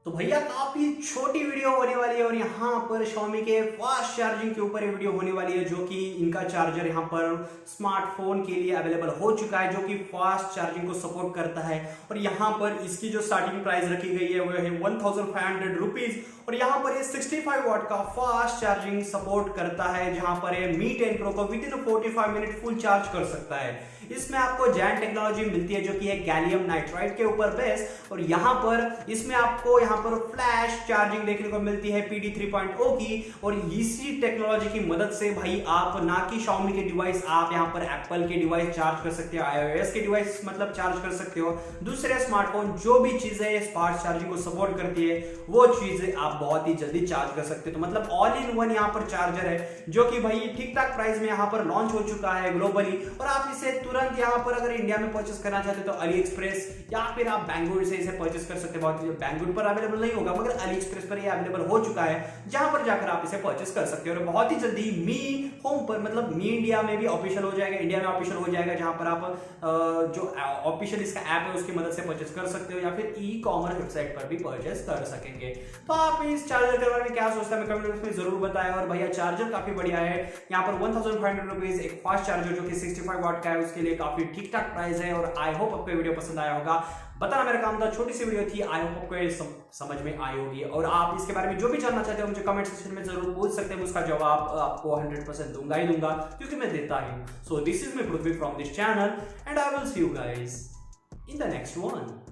तो भैया काफी छोटी वीडियो होने वाली है और यहाँ पर Xiaomi के फास्ट चार्जिंग के ऊपर ये वीडियो होने वाली है, जो कि इनका चार्जर यहाँ पर स्मार्टफोन के लिए अवेलेबल हो चुका है, जो कि फास्ट चार्जिंग को सपोर्ट करता है। और यहाँ पर इसकी जो स्टार्टिंग प्राइस रखी गई है वो है 1500 रुपीज, और यहाँ पर ये 65 वाट का फास्ट चार्जिंग सपोर्ट करता है, जहां पर ये Mi 10 Pro को with in 45 minute full charge कर सकता है। इसमें आपको जैन टेक्नोलॉजी मिलती है, जो कि है गैलियम नाइट्राइड के ऊपर बेस, और यहाँ पर इसमें आपको यहाँ पर फ्लैश चार्जिंग देखने को मिलती है PD 3.0 की। और इसी टेक्नोलॉजी की मदद से भाई आप ना कि Xiaomi के डिवाइस, आप यहाँ पर एप्पल के डिवाइस चार्ज कर सकते हो, iOS के डिवाइस मतलब चार्ज कर सकते हो, दूसरे स्मार्टफोन जो भी चीजें फास्ट चार्जिंग को सपोर्ट करती है वो चीजें आप बहुत ही जल्दी चार्ज कर सकते हो। तो मतलब ऑल इन वन यहाँ पर चार्जर है, जो कि भाई ठीक ठाक प्राइस में यहाँ पर लॉन्च हो चुका है ग्लोबली। और आप इसे तुरंत यहाँ पर अगर इंडिया में परचेस करना चाहते हो तो अली एक्सप्रेस या फिर आप बैंगलोर से इसे परचेस कर सकते हो। बैंगलोर पर अवेलेबल नहीं होगा, मगर अली एक्सप्रेस पर ये अवेलेबल हो चुका है, जहां पर जाकर आप इसे परचेस कर सकते हो। और बहुत ही जल्दी मी होम पर मतलब मी इंडिया में भी ऑफिशियल हो जाएगा, इंडिया में ऑफिशियल हो जाएगा, जहां पर आप जो ऑफिशियल इसका ऐप है उसकी मदद से परचेस कर सकते हो, या फिर ई कॉमर्स वेबसाइट पर भी परचेस कर सकेंगे। तो आप इस चार्जर के बारे में क्या सोचते हैं कमेंट बॉक्स में जरूर बताएं। और भैया चार्जर काफी बढ़िया है, यहाँ पर 1500 रुपीज एक फास्ट चार्जर जो कि 65 वाट का है उसके लिए काफी ठीक ठाक प्राइस है। और आई होप आपको वीडियो पसंद आया होगा, बताना मेरा काम था, छोटी सी वीडियो थी, आई होप आपको समझ में आई होगी। और आप इसके बारे में जो भी जानना चाहते हो मुझे कमेंट सेक्शन में जरूर पूछ सकते हैं, उसका जवाब आपको 100% दूंगा ही दूंगा, क्योंकि मैं देता ही हूं। So this is me Prithvi from this channel and I will see you guys in the next one.